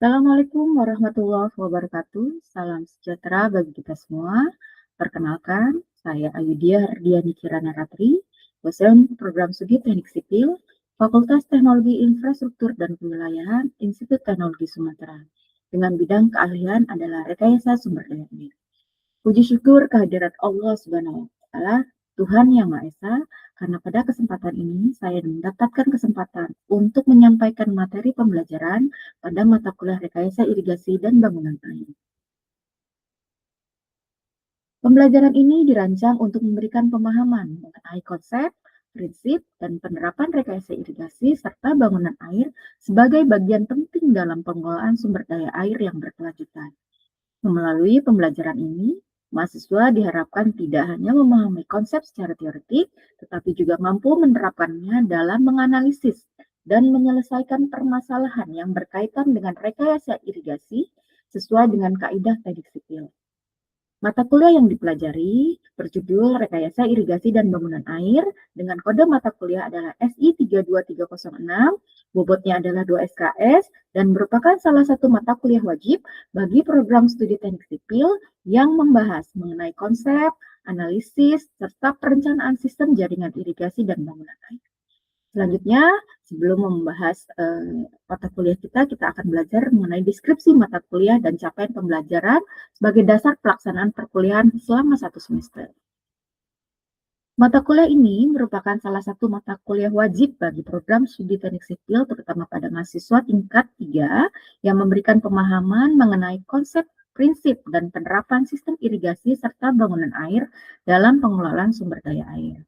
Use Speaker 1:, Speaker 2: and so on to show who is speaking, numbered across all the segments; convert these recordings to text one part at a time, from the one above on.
Speaker 1: Assalamualaikum warahmatullahi wabarakatuh. Salam sejahtera bagi kita semua. Perkenalkan, saya Ayudhya Hardiani Kirana Ratri, dosen program studi Teknik Sipil, Fakultas Teknologi Infrastruktur dan Kewilayahan, Institut Teknologi Sumatera. Dengan bidang keahlian adalah rekayasa sumber daya air. Puji syukur kehadirat Allah Subhanahu wa Ta'ala, Tuhan Yang Maha Esa, karena pada kesempatan ini saya mendapatkan kesempatan untuk menyampaikan materi pembelajaran pada mata kuliah rekayasa irigasi dan bangunan air. Pembelajaran ini dirancang untuk memberikan pemahaman mengenai konsep, prinsip, dan penerapan rekayasa irigasi serta bangunan air sebagai bagian penting dalam pengelolaan sumber daya air yang berkelanjutan. Melalui pembelajaran ini, mahasiswa diharapkan tidak hanya memahami konsep secara teoretik, tetapi juga mampu menerapkannya dalam menganalisis dan menyelesaikan permasalahan yang berkaitan dengan rekayasa irigasi sesuai dengan kaidah teknik sipil. Mata kuliah yang dipelajari berjudul Rekayasa Irigasi dan Bangunan Air dengan kode mata kuliah adalah SI 32306, bobotnya adalah 2 SKS, dan merupakan salah satu mata kuliah wajib bagi program studi teknik sipil yang membahas mengenai konsep, analisis, serta perencanaan sistem jaringan irigasi dan bangunan air. Selanjutnya, sebelum membahas mata kuliah kita akan belajar mengenai deskripsi mata kuliah dan capaian pembelajaran sebagai dasar pelaksanaan perkuliahan selama 1 semester. Mata kuliah ini merupakan salah satu mata kuliah wajib bagi program studi teknik sipil, terutama pada mahasiswa tingkat 3 yang memberikan pemahaman mengenai konsep, prinsip, dan penerapan sistem irigasi serta bangunan air dalam pengelolaan sumber daya air.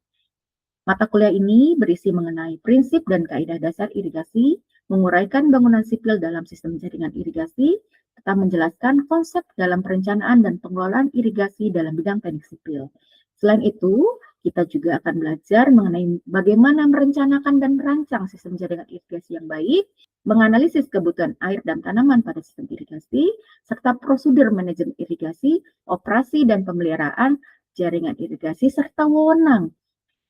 Speaker 1: Mata kuliah ini berisi mengenai prinsip dan kaidah dasar irigasi, menguraikan bangunan sipil dalam sistem jaringan irigasi, serta menjelaskan konsep dalam perencanaan dan pengelolaan irigasi dalam bidang teknik sipil. Selain itu, kita juga akan belajar mengenai bagaimana merencanakan dan merancang sistem jaringan irigasi yang baik, menganalisis kebutuhan air dan tanaman pada sistem irigasi, serta prosedur manajemen irigasi, operasi dan pemeliharaan jaringan irigasi, serta wewenang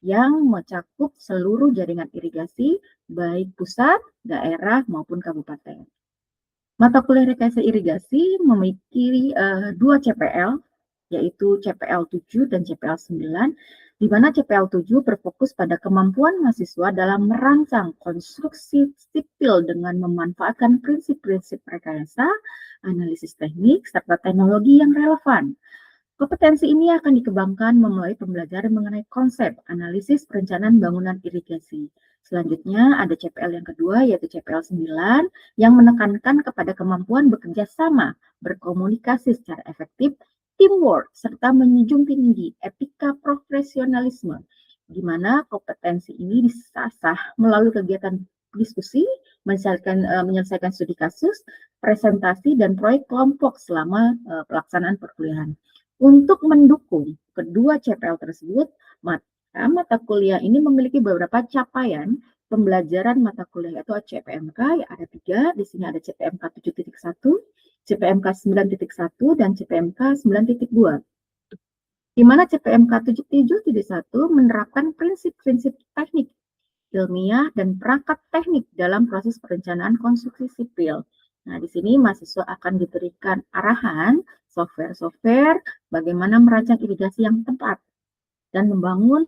Speaker 1: yang mencakup seluruh jaringan irigasi, baik pusat, daerah, maupun kabupaten. Mata kuliah rekayasa irigasi memiliki 2 CPL, yaitu CPL 7 dan CPL 9, di mana CPL 7 berfokus pada kemampuan mahasiswa dalam merancang konstruksi sipil dengan memanfaatkan prinsip-prinsip rekayasa, analisis teknik, serta teknologi yang relevan. Kompetensi ini akan dikembangkan melalui pembelajaran mengenai konsep, analisis, perencanaan bangunan irigasi. Selanjutnya ada CPL yang kedua yaitu CPL 9 yang menekankan kepada kemampuan bekerja sama, berkomunikasi secara efektif, teamwork, serta menjunjung tinggi etika profesionalisme, di mana kompetensi ini disasah melalui kegiatan diskusi, menyelesaikan studi kasus, presentasi, dan proyek kelompok selama pelaksanaan perkuliahan. Untuk mendukung kedua CPL tersebut, mata kuliah ini memiliki beberapa capaian pembelajaran mata kuliah, yaitu CPMK yang ada 3, di sini ada CPMK 7.1, CPMK 9.1, dan CPMK 9.2. Di mana CPMK 7.1 menerapkan prinsip-prinsip teknik, ilmiah, dan perangkat teknik dalam proses perencanaan konstruksi sipil. Nah, di sini mahasiswa akan diberikan arahan software-software bagaimana merancang irigasi yang tepat dan membangun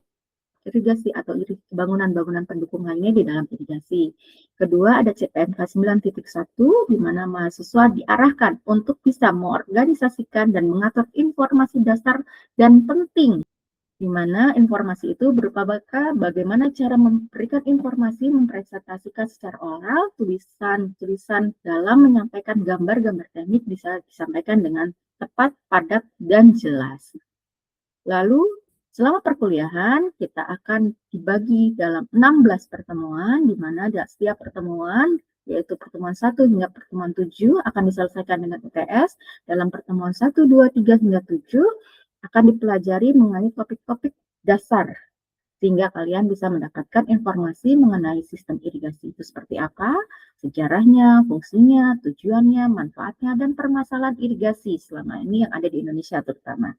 Speaker 1: irigasi atau bangunan-bangunan pendukung lainnya di dalam irigasi. Kedua, ada CPMK 9.1 di mana mahasiswa diarahkan untuk bisa mengorganisasikan dan mengatur informasi dasar dan penting, di mana informasi itu berupa bagaimana cara memberikan informasi, mempresentasikan secara oral, tulisan dalam menyampaikan gambar-gambar teknik bisa disampaikan dengan tepat, padat, dan jelas. Lalu, selama perkuliahan, kita akan dibagi dalam 16 pertemuan, di mana setiap pertemuan, yaitu pertemuan 1 hingga pertemuan 7, akan diselesaikan dengan UTS. Dalam pertemuan 1, 2, 3, hingga 7, akan dipelajari mengenai topik-topik dasar, sehingga kalian bisa mendapatkan informasi mengenai sistem irigasi itu seperti apa, sejarahnya, fungsinya, tujuannya, manfaatnya, dan permasalahan irigasi selama ini yang ada di Indonesia terutama.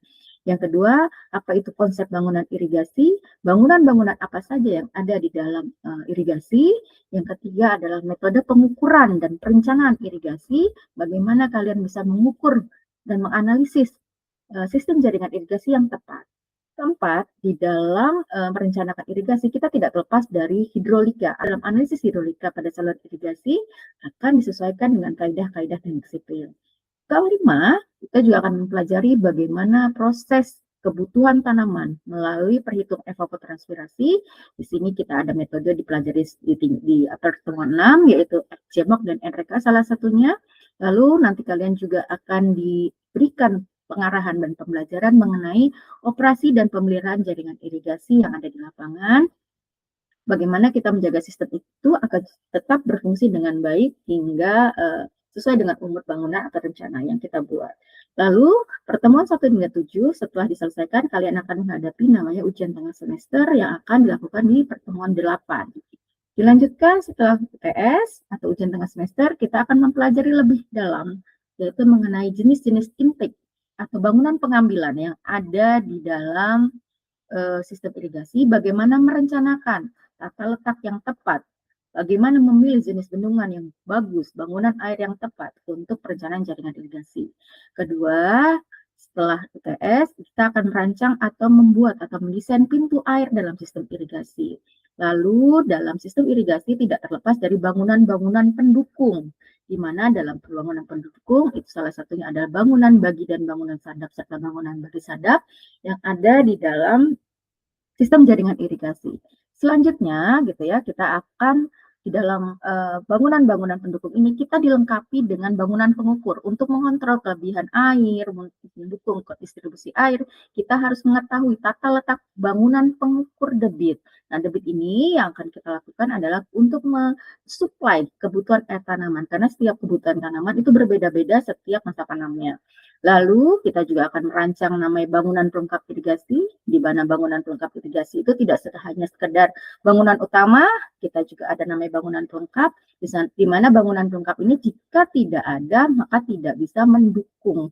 Speaker 1: Yang kedua, apa itu konsep bangunan irigasi, bangunan-bangunan apa saja yang ada di dalam irigasi. Yang ketiga adalah metode pengukuran dan perencanaan irigasi, bagaimana kalian bisa mengukur dan menganalisis sistem jaringan irigasi yang tepat. Keempat, di dalam merencanakan irigasi, kita tidak terlepas dari hidrolika. Dalam analisis hidrolika pada saluran irigasi akan disesuaikan dengan kaidah-kaidah teknik sipil. Kelima, kita juga akan mempelajari bagaimana proses kebutuhan tanaman melalui perhitungan evapotranspirasi. Di sini kita ada metode dipelajari di pertemuan 6, yaitu CMOC dan NRK salah satunya. Lalu nanti kalian juga akan diberikan pengarahan dan pembelajaran mengenai operasi dan pemeliharaan jaringan irigasi yang ada di lapangan. Bagaimana kita menjaga sistem itu akan tetap berfungsi dengan baik hingga sesuai dengan umur bangunan atau rencana yang kita buat. Lalu pertemuan 1 hingga 7 setelah diselesaikan, kalian akan menghadapi namanya ujian tengah semester yang akan dilakukan di pertemuan 8. Dilanjutkan setelah UTS atau ujian tengah semester, kita akan mempelajari lebih dalam, yaitu mengenai jenis-jenis intake atau bangunan pengambilan yang ada di dalam sistem irigasi, bagaimana merencanakan tata letak yang tepat, bagaimana memilih jenis bendungan yang bagus, bangunan air yang tepat untuk perencanaan jaringan irigasi. Kedua, setelah UTS, kita akan merancang atau membuat atau mendesain pintu air dalam sistem irigasi. Lalu, dalam sistem irigasi tidak terlepas dari bangunan-bangunan pendukung, di mana dalam bangunan pendukung itu salah satunya adalah bangunan bagi dan bangunan sadap serta bangunan bagi sadap yang ada di dalam sistem jaringan irigasi. Selanjutnya gitu ya, kita akan di dalam bangunan-bangunan pendukung ini kita dilengkapi dengan bangunan pengukur untuk mengontrol kelebihan air, mendukung distribusi air. Kita harus mengetahui tata letak bangunan pengukur debit. Nah, debit ini yang akan kita lakukan adalah untuk mensuplai kebutuhan air tanaman karena setiap kebutuhan tanaman itu berbeda-beda setiap masa tanamnya. Lalu kita juga akan merancang namanya bangunan pelengkap irigasi, di mana bangunan pelengkap irigasi itu tidak hanya sekedar bangunan utama, kita juga ada namanya bangunan pelengkap, di mana bangunan pelengkap ini jika tidak ada, maka tidak bisa mendukung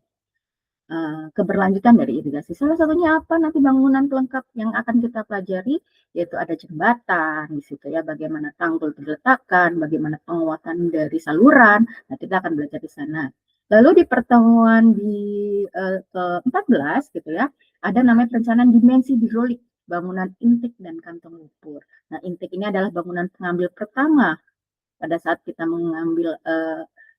Speaker 1: keberlanjutan dari irigasi. Salah satunya apa nanti bangunan pelengkap yang akan kita pelajari, yaitu ada jembatan di situ ya, bagaimana tanggul diletakkan, bagaimana penguatan dari saluran. Nah, kita akan belajar di sana. Lalu di pertemuan di ke-14 gitu ya, ada namanya perencanaan dimensi hidrolik, bangunan intake dan kantong lumpur. Nah, intake ini adalah bangunan pengambil pertama pada saat kita mengambil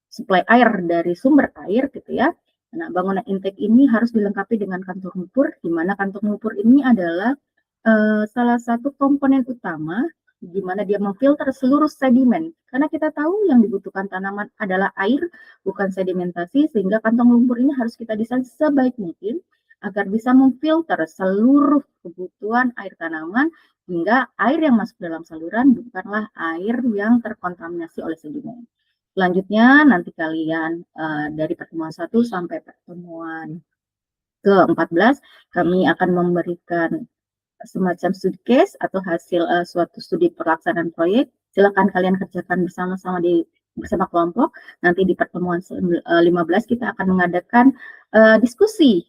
Speaker 1: suplai air dari sumber air gitu ya. Nah, bangunan intake ini harus dilengkapi dengan kantong lumpur, di mana kantong lumpur ini adalah salah satu komponen utama di mana dia memfilter seluruh sedimen. Karena kita tahu yang dibutuhkan tanaman adalah air, bukan sedimentasi, sehingga kantong lumpur ini harus kita desain sebaik mungkin agar bisa memfilter seluruh kebutuhan air tanaman, hingga air yang masuk dalam saluran bukanlah air yang terkontaminasi oleh sedimen. Selanjutnya nanti kalian dari pertemuan 1 sampai pertemuan ke-14 kami akan memberikan semacam studi case atau hasil suatu studi pelaksanaan proyek. Silakan kalian kerjakan bersama-sama bersama kelompok. Nanti di pertemuan 15 kita akan mengadakan diskusi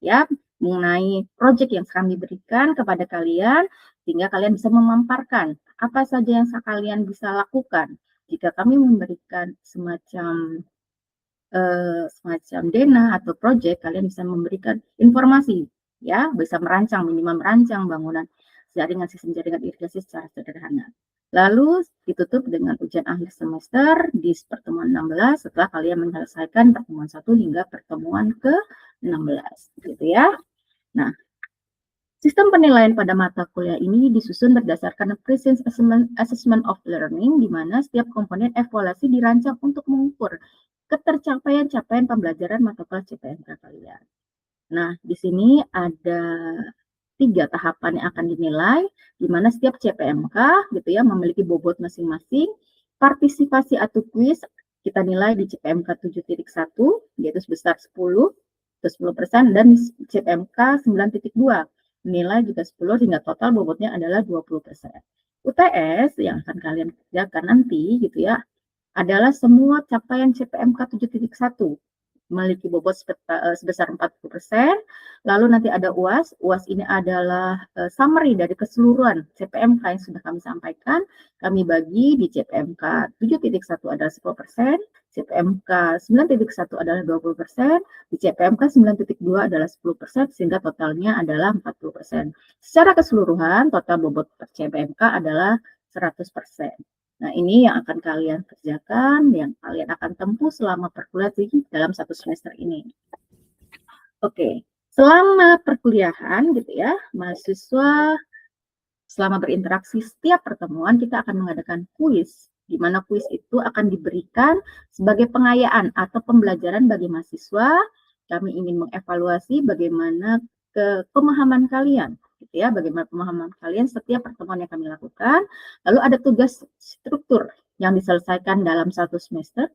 Speaker 1: ya mengenai proyek yang kami berikan kepada kalian, sehingga kalian bisa memamparkan apa saja yang kalian bisa lakukan jika kami memberikan semacam dana atau proyek. Kalian bisa memberikan informasi ya, bisa minimal merancang bangunan jaringan sistem jaringan irigasi secara sederhana. Lalu ditutup dengan ujian akhir semester di pertemuan 16 setelah kalian menyelesaikan pertemuan 1 hingga pertemuan ke-16 gitu ya. Nah, sistem penilaian pada mata kuliah ini disusun berdasarkan presence assessment of learning, di mana setiap komponen evaluasi dirancang untuk mengukur ketercapaian pembelajaran mata kuliah CPNK kalian. Nah, di sini ada 3 tahapan yang akan dinilai, di mana setiap CPMK gitu ya memiliki bobot masing-masing. Partisipasi atau kuis kita nilai di CPMK 7.1 yaitu sebesar 10%, dan CPMK 9.2 nilai juga 10 hingga total bobotnya adalah 20%. UTS yang akan kalian kerjakan nanti gitu ya adalah semua capaian CPMK 7.1 memiliki bobot sebesar 40%. Lalu nanti ada UAS. UAS ini adalah summary dari keseluruhan CPMK yang sudah kami sampaikan. Kami bagi di CPMK 7.1 adalah 10%, CPMK 9.1 adalah 20%, di CPMK 9.2 adalah 10%, sehingga totalnya adalah 40%. Secara keseluruhan, total bobot per CPMK adalah 100%. Nah, ini yang akan kalian kerjakan, yang kalian akan tempuh selama perkuliahan dalam 1 semester ini. Oke, selama perkuliahan gitu ya, mahasiswa selama berinteraksi setiap pertemuan kita akan mengadakan kuis, di mana kuis itu akan diberikan sebagai pengayaan atau pembelajaran bagi mahasiswa. Kami ingin mengevaluasi bagaimana pemahaman kalian, gitu ya, bagaimana pemahaman kalian setiap pertemuan yang kami lakukan. Lalu ada tugas struktur yang diselesaikan dalam 1 semester,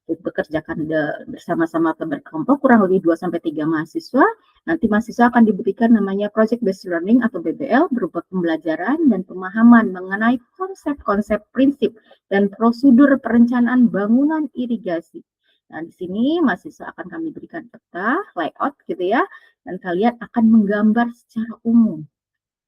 Speaker 1: bekerjakan bersama-sama atau berkelompok kurang lebih 2-3 mahasiswa. Nanti mahasiswa akan diberikan namanya Project Based Learning atau BBL, berupa pembelajaran dan pemahaman mengenai konsep-konsep, prinsip, dan prosedur perencanaan bangunan irigasi. Nah, di sini mahasiswa akan kami berikan peta, layout gitu ya, dan kalian akan menggambar secara umum.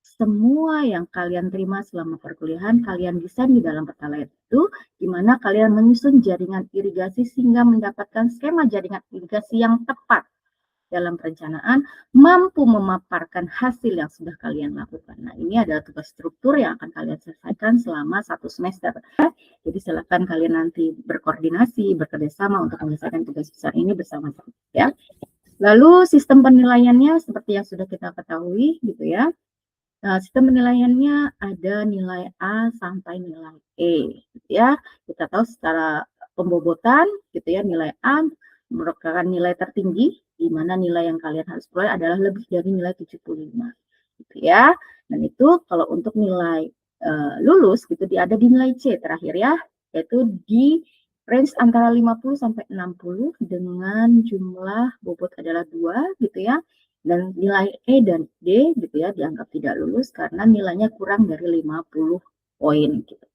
Speaker 1: Semua yang kalian terima selama perkuliahan, kalian desain di dalam peta layout itu, di mana kalian menyusun jaringan irigasi sehingga mendapatkan skema jaringan irigasi yang tepat dalam perencanaan, mampu memaparkan hasil yang sudah kalian lakukan. Nah, ini adalah tugas struktur yang akan kalian selesaikan selama 1 semester. Jadi silakan kalian nanti berkoordinasi, bekerjasama untuk menyelesaikan tugas besar ini bersama-sama ya. Lalu sistem penilaiannya seperti yang sudah kita ketahui gitu ya. Nah, sistem penilaiannya ada nilai A sampai nilai E, gitu ya. Kita tahu secara pembobotan, gitu ya, nilai A merupakan nilai tertinggi, di mana nilai yang kalian harus peroleh adalah lebih dari nilai 75, gitu ya. Dan itu kalau untuk nilai lulus, gitu, ada di nilai C terakhir ya, yaitu di range antara 50 sampai 60 dengan jumlah bobot adalah 2, gitu ya. Dan nilai E dan D gitu ya dianggap tidak lulus karena nilainya kurang dari 50 poin gitu.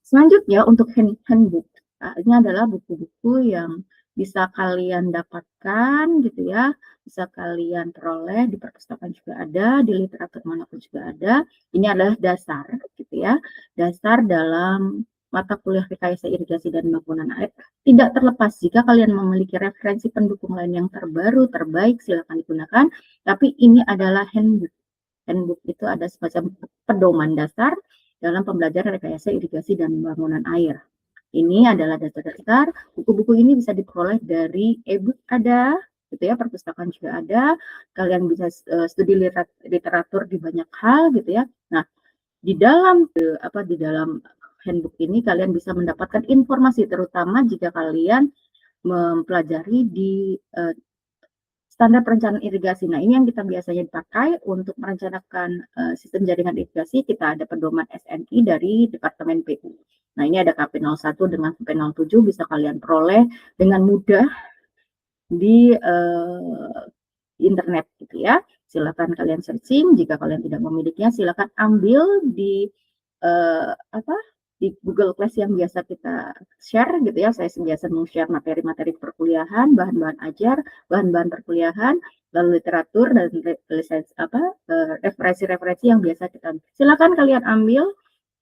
Speaker 1: Selanjutnya untuk handbook, ini adalah buku-buku yang bisa kalian dapatkan gitu ya, bisa kalian peroleh di perpustakaan juga ada, di literatur manapun juga ada. Ini adalah dasar gitu ya, dasar dalam mata kuliah rekayasa irigasi dan bangunan air. Tidak terlepas jika kalian memiliki referensi pendukung lain yang terbaru, terbaik, silakan digunakan. Tapi ini adalah handbook. Handbook itu ada semacam pedoman dasar dalam pembelajaran rekayasa irigasi dan bangunan air. Ini adalah dasar-dasar. Buku-buku ini bisa diperoleh dari e-book ada, gitu ya, perpustakaan juga ada. Kalian bisa studi literatur di banyak hal, gitu ya. Nah, di dalam handbook ini kalian bisa mendapatkan informasi, terutama jika kalian mempelajari di standar perencanaan irigasi. Nah, ini yang kita biasanya pakai untuk merencanakan sistem jaringan irigasi. Kita ada pedoman SNI dari Departemen PU. Nah, ini ada KP01 dengan KP07 bisa kalian peroleh dengan mudah di internet gitu ya. Silakan kalian searching. Jika kalian tidak memilikinya, silakan ambil di di Google Class yang biasa kita share gitu ya. Saya biasa meng-share materi-materi perkuliahan, bahan-bahan ajar, bahan-bahan perkuliahan, lalu literatur dan referensi-referensi yang biasa kita. Silakan kalian ambil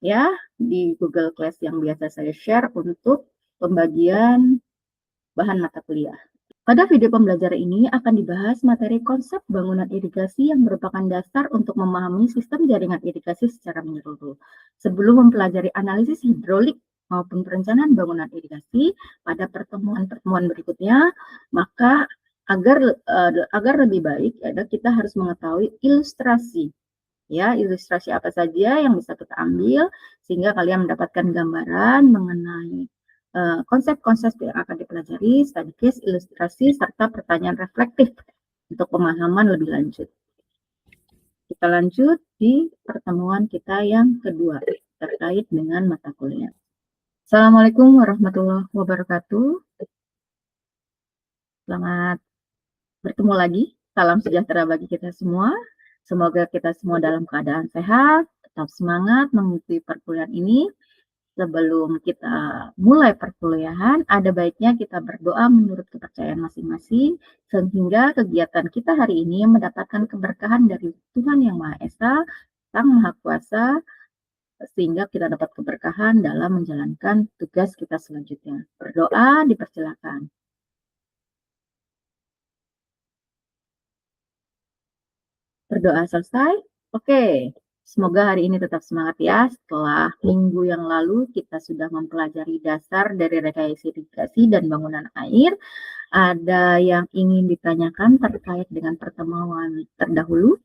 Speaker 1: ya di Google Class yang biasa saya share untuk pembagian bahan mata kuliah. Pada video pembelajaran ini akan dibahas materi konsep bangunan irigasi yang merupakan dasar untuk memahami sistem jaringan irigasi secara menyeluruh. Sebelum mempelajari analisis hidrolik maupun perencanaan bangunan irigasi pada pertemuan-pertemuan berikutnya, maka agar lebih baik kita harus mengetahui ilustrasi. Ya, ilustrasi apa saja yang bisa kita ambil sehingga kalian mendapatkan gambaran mengenai konsep-konsep yang akan dipelajari, study case, ilustrasi, serta pertanyaan reflektif untuk pemahaman lebih lanjut. Kita lanjut di pertemuan kita yang kedua terkait dengan mata kuliah. Assalamualaikum warahmatullahi wabarakatuh. Selamat bertemu lagi. Salam sejahtera bagi kita semua. Semoga kita semua dalam keadaan sehat, tetap semangat mengikuti perkuliahan ini. Sebelum kita mulai perkuliahan, ada baiknya kita berdoa menurut kepercayaan masing-masing, sehingga kegiatan kita hari ini mendapatkan keberkahan dari Tuhan Yang Maha Esa, Sang Maha Kuasa, sehingga kita dapat keberkahan dalam menjalankan tugas kita selanjutnya. Berdoa, dipersilakan. Berdoa selesai? Oke. Semoga hari ini tetap semangat ya. Setelah minggu yang lalu kita sudah mempelajari dasar dari rekayasa irigasi dan bangunan air. Ada yang ingin ditanyakan terkait dengan pertemuan terdahulu?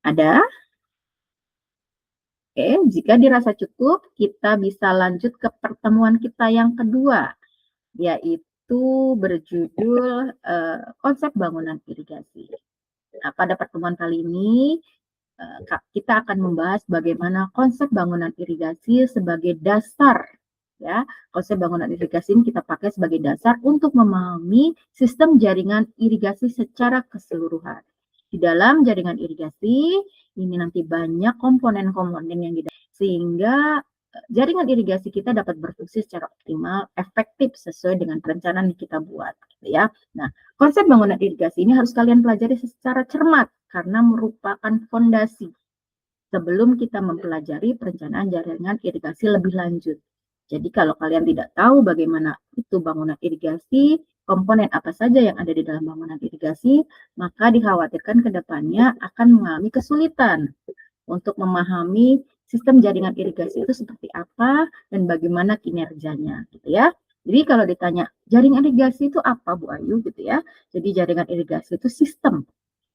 Speaker 1: Ada? Oke, jika dirasa cukup, kita bisa lanjut ke pertemuan kita yang kedua, yaitu berjudul konsep bangunan irigasi. Nah, pada pertemuan kali ini kita akan membahas bagaimana konsep bangunan irigasi sebagai dasar, ya. Konsep bangunan irigasi ini kita pakai sebagai dasar untuk memahami sistem jaringan irigasi secara keseluruhan. Di dalam jaringan irigasi ini nanti banyak komponen-komponen yang sehingga jaringan irigasi kita dapat berfungsi secara optimal, efektif sesuai dengan perencanaan yang kita buat, gitu ya. Nah, konsep bangunan irigasi ini harus kalian pelajari secara cermat karena merupakan fondasi sebelum kita mempelajari perencanaan jaringan irigasi lebih lanjut. Jadi kalau kalian tidak tahu bagaimana itu bangunan irigasi, komponen apa saja yang ada di dalam bangunan irigasi, maka dikhawatirkan ke depannya akan mengalami kesulitan untuk memahami sistem jaringan irigasi itu seperti apa dan bagaimana kinerjanya, gitu ya. Jadi kalau ditanya jaringan irigasi itu apa, Bu Ayu, gitu ya. Jadi jaringan irigasi itu sistem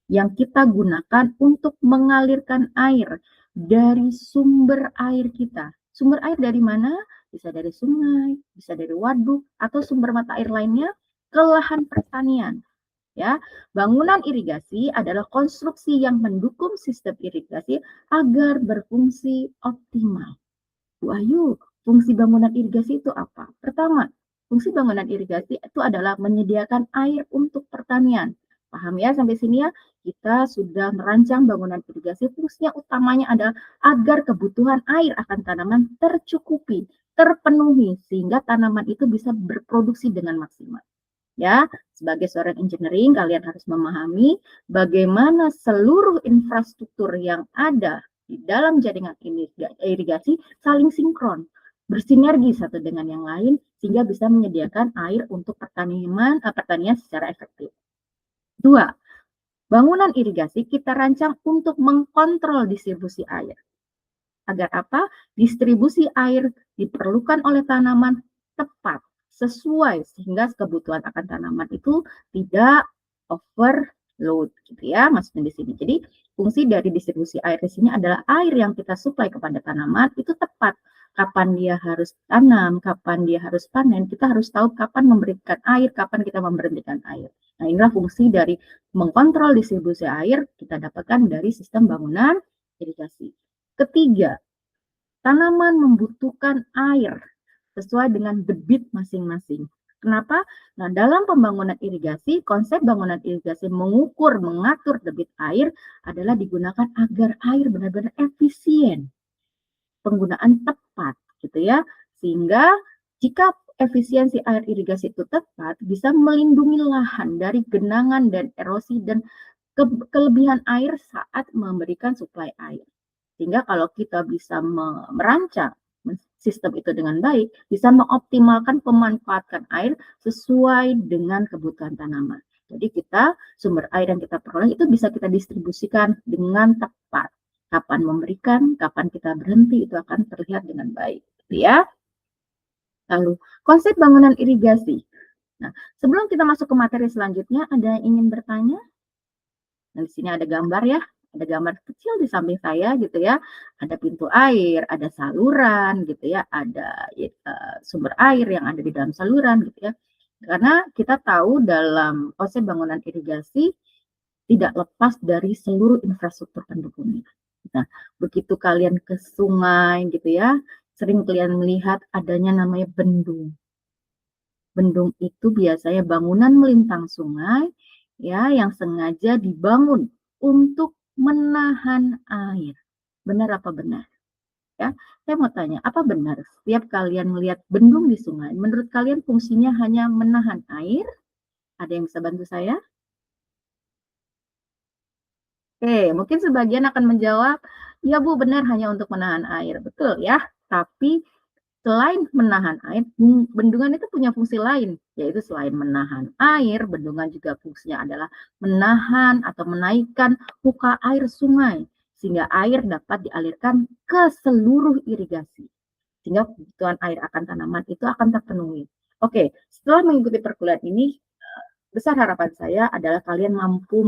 Speaker 1: yang kita gunakan untuk mengalirkan air dari sumber air kita. Sumber air dari mana? Bisa dari sungai, bisa dari waduk, atau sumber mata air lainnya ke lahan pertanian. Ya, bangunan irigasi adalah konstruksi yang mendukung sistem irigasi agar berfungsi optimal. Bu Ayu, fungsi bangunan irigasi itu apa? Pertama, fungsi bangunan irigasi itu adalah menyediakan air untuk pertanian. Paham ya sampai sini ya? Kita sudah merancang bangunan irigasi, fungsinya utamanya adalah agar kebutuhan air akan tanaman tercukupi, terpenuhi, sehingga tanaman itu bisa berproduksi dengan maksimal. Ya, sebagai seorang engineering, kalian harus memahami bagaimana seluruh infrastruktur yang ada di dalam jaringan irigasi saling sinkron, bersinergi satu dengan yang lain, sehingga bisa menyediakan air untuk pertanian secara efektif. Dua, bangunan irigasi kita rancang untuk mengkontrol distribusi air. Agar apa? Distribusi air diperlukan oleh tanaman tepat, sesuai, sehingga kebutuhan akan tanaman itu tidak overload, gitu ya, maksudnya di sini. Jadi fungsi dari distribusi air di sini adalah air yang kita suplai kepada tanaman itu tepat. Kapan dia harus tanam, kapan dia harus panen, kita harus tahu kapan memberikan air, kapan kita memberhentikan air. Nah, inilah fungsi dari mengkontrol distribusi air kita dapatkan dari sistem bangunan irigasi. Ketiga, tanaman membutuhkan air sesuai dengan debit masing-masing. Kenapa? Nah, dalam pembangunan irigasi, konsep bangunan irigasi mengukur, mengatur debit air adalah digunakan agar air benar-benar efisien, penggunaan tepat, gitu ya. Sehingga jika efisiensi air irigasi itu tepat, bisa melindungi lahan dari genangan dan erosi dan kelebihan air saat memberikan suplai air. Sehingga kalau kita bisa merancang sistem itu dengan baik, bisa mengoptimalkan pemanfaatan air sesuai dengan kebutuhan tanaman. Jadi kita sumber air yang kita peroleh itu bisa kita distribusikan dengan tepat. Kapan memberikan, kapan kita berhenti, itu akan terlihat dengan baik. Gitu ya. Lalu konsep bangunan irigasi. Nah, sebelum kita masuk ke materi selanjutnya, ada yang ingin bertanya? Nah, di sini ada gambar ya, ada gambar kecil di samping saya gitu ya. Ada pintu air, ada saluran gitu ya, ada sumber air yang ada di dalam saluran gitu ya. Karena kita tahu dalam konsep bangunan irigasi tidak lepas dari seluruh infrastruktur pendukungnya. Nah, begitu kalian ke sungai gitu ya, sering kalian melihat adanya namanya bendung. Bendung itu biasanya bangunan melintang sungai ya yang sengaja dibangun untuk menahan air. Benar apa benar? Ya, saya mau tanya, apa benar setiap kalian melihat bendung di sungai, menurut kalian fungsinya hanya menahan air? Ada yang bisa bantu saya? Oke, mungkin sebagian akan menjawab, ya Bu, benar hanya untuk menahan air. Betul ya, tapi selain menahan air, bendungan itu punya fungsi lain, yaitu selain menahan air, bendungan juga fungsinya adalah menahan atau menaikkan muka air sungai, sehingga air dapat dialirkan ke seluruh irigasi, sehingga kebutuhan air akan tanaman itu akan terpenuhi. Oke, setelah mengikuti perkuliahan ini, besar harapan saya adalah kalian mampu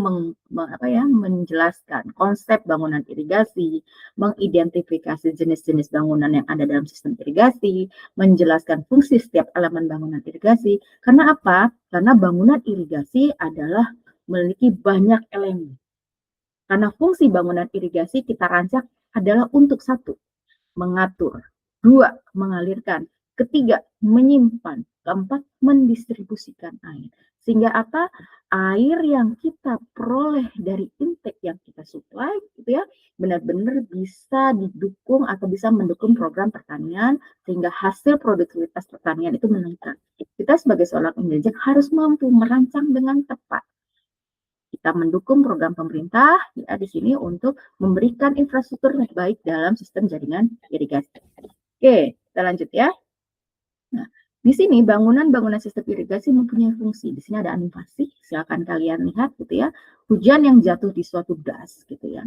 Speaker 1: menjelaskan konsep bangunan irigasi, mengidentifikasi jenis-jenis bangunan yang ada dalam sistem irigasi, menjelaskan fungsi setiap elemen bangunan irigasi. Karena apa? Karena bangunan irigasi adalah memiliki banyak elemen. Karena fungsi bangunan irigasi kita rancang adalah untuk satu, mengatur, dua, mengalirkan, ketiga, menyimpan, keempat, mendistribusikan air. Sehingga apa? Air yang kita peroleh dari intake yang kita supply, gitu ya, benar-benar bisa didukung atau bisa mendukung program pertanian sehingga hasil produktivitas pertanian itu meningkat. Kita sebagai seorang intelijen harus mampu merancang dengan tepat. Kita mendukung program pemerintah ya di sini untuk memberikan infrastruktur yang baik dalam sistem jaringan irigasi. Oke, kita lanjut ya. Nah, di sini bangunan-bangunan sistem irigasi mempunyai fungsi. Di sini ada animasi, silakan kalian lihat gitu ya. Hujan yang jatuh di suatu das gitu ya.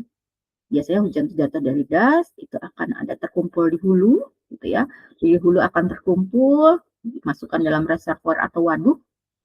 Speaker 1: Biasanya hujan jatuh dari das itu akan ada terkumpul di hulu gitu ya. Di hulu akan terkumpul, dimasukkan dalam reservoir atau waduk.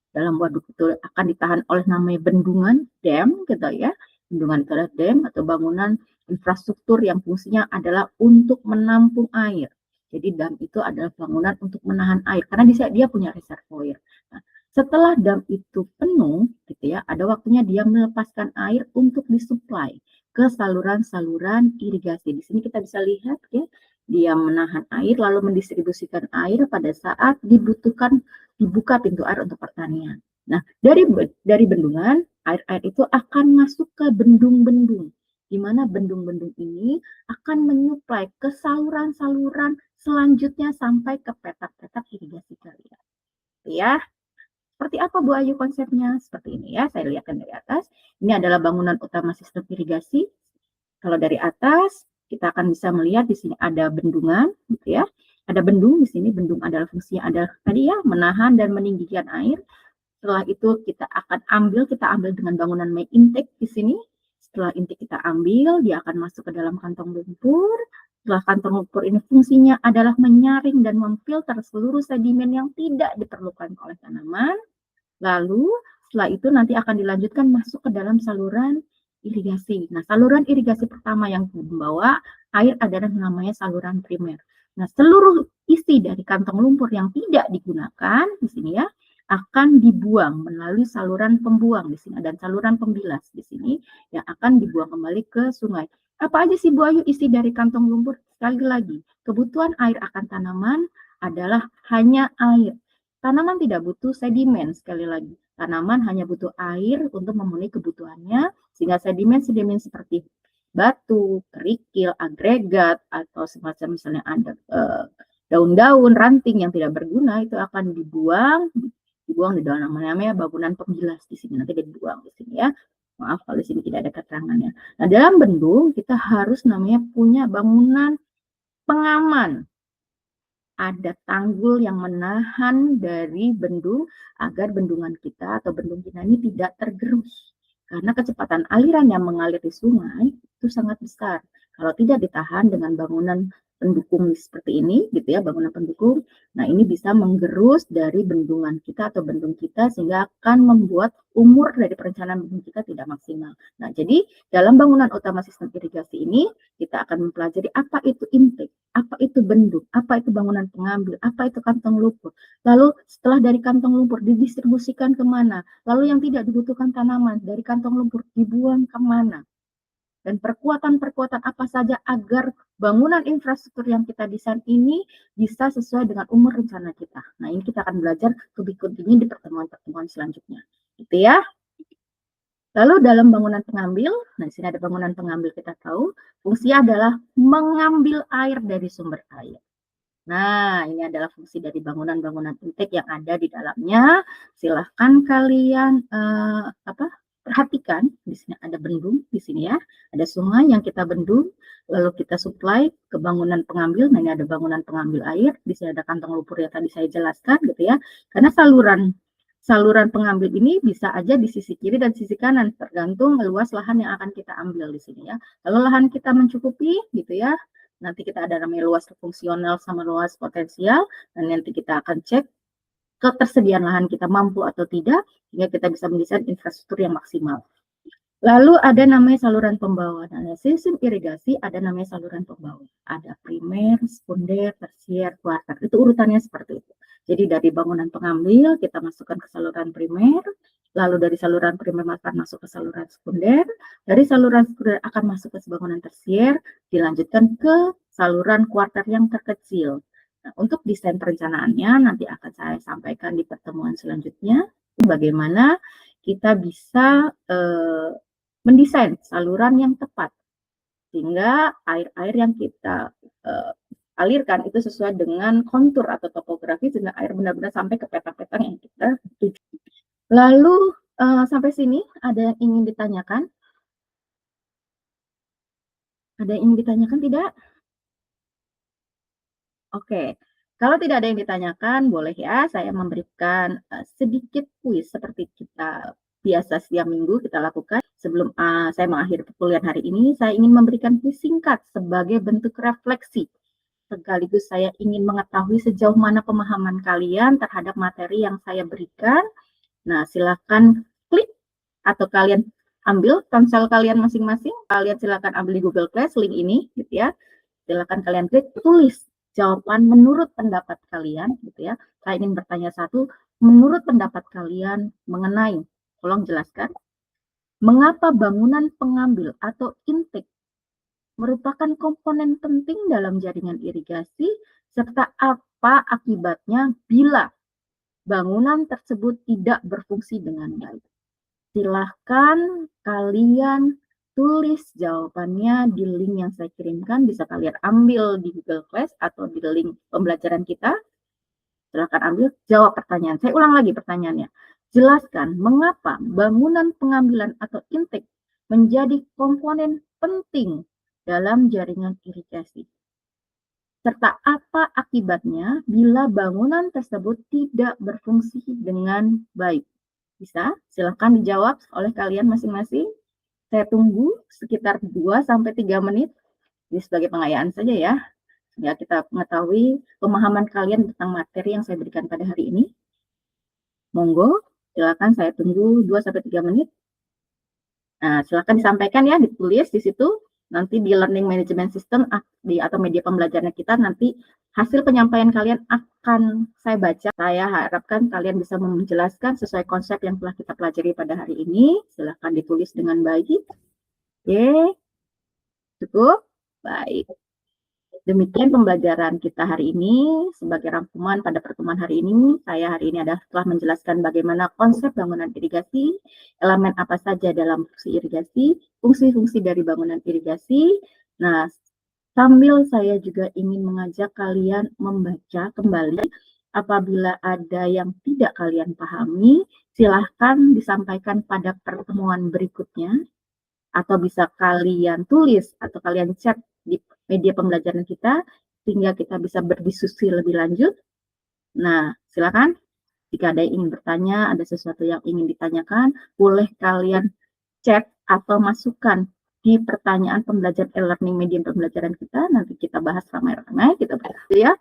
Speaker 1: Dalam waduk itu akan ditahan oleh namanya bendungan, dam gitu ya. Bendungan itu adalah dam atau bangunan infrastruktur yang fungsinya adalah untuk menampung air. Jadi dam itu adalah bangunan untuk menahan air karena dia punya reservoir. Nah, setelah dam itu penuh, gitu ya, ada waktunya dia melepaskan air untuk disuplai ke saluran-saluran irigasi. Di sini kita bisa lihat ya, dia menahan air lalu mendistribusikan air pada saat dibutuhkan dibuka pintu air untuk pertanian. Nah, dari bendungan, air-air itu akan masuk ke bendung-bendung, di mana bendung-bendung ini akan menyuplai ke saluran-saluran selanjutnya sampai ke petak-petak irigasi kalian. Ya, seperti apa Bu Ayu konsepnya? Seperti ini ya, saya lihatkan dari atas. Ini adalah bangunan utama sistem irigasi. Kalau dari atas, kita akan bisa melihat di sini ada bendungan, gitu ya. Ada bendung di sini, bendung adalah fungsinya adalah tadi ya, menahan dan meninggikan air. Setelah itu kita ambil dengan bangunan main intake di sini. Setelah intake kita ambil, dia akan masuk ke dalam kantong lumpur. Setelah kantong lumpur ini fungsinya adalah menyaring dan memfilter seluruh sedimen yang tidak diperlukan oleh tanaman. Lalu setelah itu nanti akan dilanjutkan masuk ke dalam saluran irigasi. Nah, saluran irigasi pertama yang membawa air adalah namanya saluran primer. Nah, seluruh isi dari kantong lumpur yang tidak digunakan di sini ya akan dibuang melalui saluran pembuang di sini dan saluran pembilas di sini yang akan dibuang kembali ke sungai. Apa aja sih Bu Ayu isi dari kantong lumpur? Sekali lagi, kebutuhan air akan tanaman adalah hanya air. Tanaman tidak butuh sedimen, sekali lagi. Tanaman hanya butuh air untuk memenuhi kebutuhannya, sehingga sedimen-sedimen seperti batu, kerikil, agregat, atau semacam misalnya ada daun-daun, ranting yang tidak berguna, itu akan dibuang di dalam namanya bangunan pembilas di sini, nanti dibuang di sini ya. Maaf kalau di sini tidak ada keterangannya. Nah, dalam bendung kita harus namanya punya bangunan pengaman, ada tanggul yang menahan dari bendung agar bendungan kita atau bendung kita ini tidak tergerus. Karena kecepatan aliran yang mengalir di sungai itu sangat besar. Kalau tidak ditahan dengan bangunan pendukung seperti ini, gitu ya, bangunan pendukung, nah ini bisa menggerus dari bendungan kita atau bendung kita sehingga akan membuat umur dari perencanaan bendung kita tidak maksimal. Nah, jadi dalam bangunan utama sistem irigasi ini kita akan mempelajari apa itu intake, apa itu bendung, apa itu bangunan pengambil, apa itu kantong lumpur. Lalu setelah dari kantong lumpur didistribusikan kemana? Lalu yang tidak dibutuhkan tanaman dari kantong lumpur dibuang kemana? Dan perkuatan-perkuatan apa saja agar bangunan infrastruktur yang kita desain ini bisa sesuai dengan umur rencana kita. Nah, ini kita akan belajar lebih continue di pertemuan-pertemuan selanjutnya. Gitu ya. Lalu dalam bangunan pengambil, nah di sini ada bangunan pengambil, kita tahu fungsinya adalah mengambil air dari sumber air. Nah, ini adalah fungsi dari bangunan-bangunan intake yang ada di dalamnya. Silahkan kalian perhatikan di sini ada bendung di sini ya, ada sungai yang kita bendung, lalu kita supply ke bangunan pengambil. Nah, ini ada bangunan pengambil air, di sini ada kantong lumpur yang tadi saya jelaskan gitu ya. Karena saluran pengambil ini bisa aja di sisi kiri dan sisi kanan, tergantung luas lahan yang akan kita ambil di sini ya. Kalau lahan kita mencukupi gitu ya, nanti kita ada namanya luas fungsional sama luas potensial, dan nanti kita akan cek ketersediaan lahan kita mampu atau tidak, sehingga kita bisa mendesain infrastruktur yang maksimal. Lalu ada namanya saluran pembawa. Nah, sistem irigasi ada namanya saluran pembawa. Ada primer, sekunder, tersier, kuarter. Itu urutannya seperti itu. Jadi dari bangunan pengambil kita masukkan ke saluran primer, lalu dari saluran primer akan masuk ke saluran sekunder, dari saluran sekunder akan masuk ke bangunan tersier, dilanjutkan ke saluran kuarter yang terkecil. Nah, untuk desain perencanaannya nanti akan saya sampaikan di pertemuan selanjutnya, bagaimana kita bisa mendesain saluran yang tepat sehingga air-air yang kita alirkan itu sesuai dengan kontur atau topografi sehingga air benar-benar sampai ke petak-petak yang kita tuju. Lalu sampai sini ada yang ingin ditanyakan? Ada yang ingin ditanyakan tidak? Oke, kalau tidak ada yang ditanyakan, boleh ya saya memberikan sedikit kuis seperti kita biasa setiap minggu kita lakukan. Sebelum saya mengakhiri perkuliahan hari ini, saya ingin memberikan kuis singkat sebagai bentuk refleksi. Sekaligus saya ingin mengetahui sejauh mana pemahaman kalian terhadap materi yang saya berikan. Nah, silakan klik atau kalian ambil ponsel kalian masing-masing. Kalian silakan ambil di Google Class link ini, gitu ya. Silakan kalian klik, tulis jawaban menurut pendapat kalian, gitu ya. Saya ingin bertanya satu, menurut pendapat kalian mengenai, tolong jelaskan, mengapa bangunan pengambil atau intake merupakan komponen penting dalam jaringan irigasi, serta apa akibatnya bila bangunan tersebut tidak berfungsi dengan baik. Silahkan kalian tulis jawabannya di link yang saya kirimkan. Bisa kalian ambil di Google Class atau di link pembelajaran kita. Silahkan ambil, jawab pertanyaan. Saya ulang lagi pertanyaannya. Jelaskan mengapa bangunan pengambilan atau intake menjadi komponen penting dalam jaringan irigasi. Serta apa akibatnya bila bangunan tersebut tidak berfungsi dengan baik. Bisa? Silahkan dijawab oleh kalian masing-masing. Saya tunggu sekitar 2-3 menit. Ini sebagai pengayaan saja ya. Ya, kita mengetahui pemahaman kalian tentang materi yang saya berikan pada hari ini. Monggo, silakan saya tunggu 2-3 menit. Nah, silakan disampaikan ya, ditulis di situ. Nanti di Learning Management System atau media pembelajaran kita, nanti hasil penyampaian kalian akan saya baca. Saya harapkan kalian bisa menjelaskan sesuai konsep yang telah kita pelajari pada hari ini. Silakan ditulis dengan baik. Oke, cukup? Baik. Demikian pembelajaran kita hari ini. Sebagai rangkuman pada pertemuan hari ini, saya hari ini adalah telah menjelaskan bagaimana konsep bangunan irigasi, elemen apa saja dalam fungsi irigasi, fungsi-fungsi dari bangunan irigasi. Nah, sambil saya juga ingin mengajak kalian membaca kembali. Apabila ada yang tidak kalian pahami, silahkan disampaikan pada pertemuan berikutnya, atau bisa kalian tulis atau kalian chat di media pembelajaran kita, sehingga kita bisa berdiskusi lebih lanjut. Nah, silakan. Jika ada yang ingin bertanya, ada sesuatu yang ingin ditanyakan, boleh kalian chat atau masukkan di pertanyaan pembelajaran e-learning media pembelajaran kita. Nanti kita bahas ramai-ramai, kita bahas ya.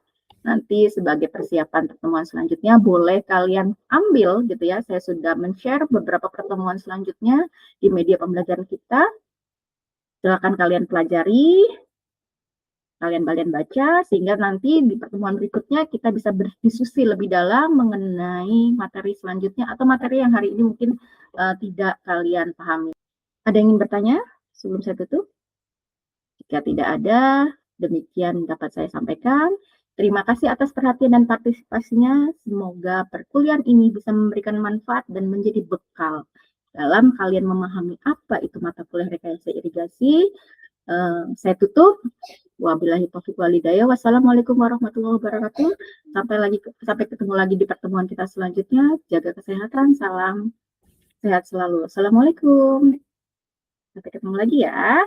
Speaker 1: Nanti sebagai persiapan pertemuan selanjutnya, boleh kalian ambil gitu ya. Saya sudah men-share beberapa pertemuan selanjutnya di media pembelajaran kita. Silakan kalian pelajari, kalian baca, sehingga nanti di pertemuan berikutnya kita bisa berdiskusi lebih dalam mengenai materi selanjutnya atau materi yang hari ini mungkin tidak kalian pahami. Ada yang ingin bertanya sebelum saya tutup? Jika tidak ada, demikian dapat saya sampaikan. Terima kasih atas perhatian dan partisipasinya. Semoga perkuliahan ini bisa memberikan manfaat dan menjadi bekal dalam kalian memahami apa itu mata kuliah rekayasa irigasi. Saya tutup. Wabillahi taufiq walhidayah. Wassalamualaikum warahmatullahi wabarakatuh. Sampai ketemu lagi di pertemuan kita selanjutnya. Jaga kesehatan, salam sehat selalu. Assalamualaikum. Sampai ketemu lagi ya.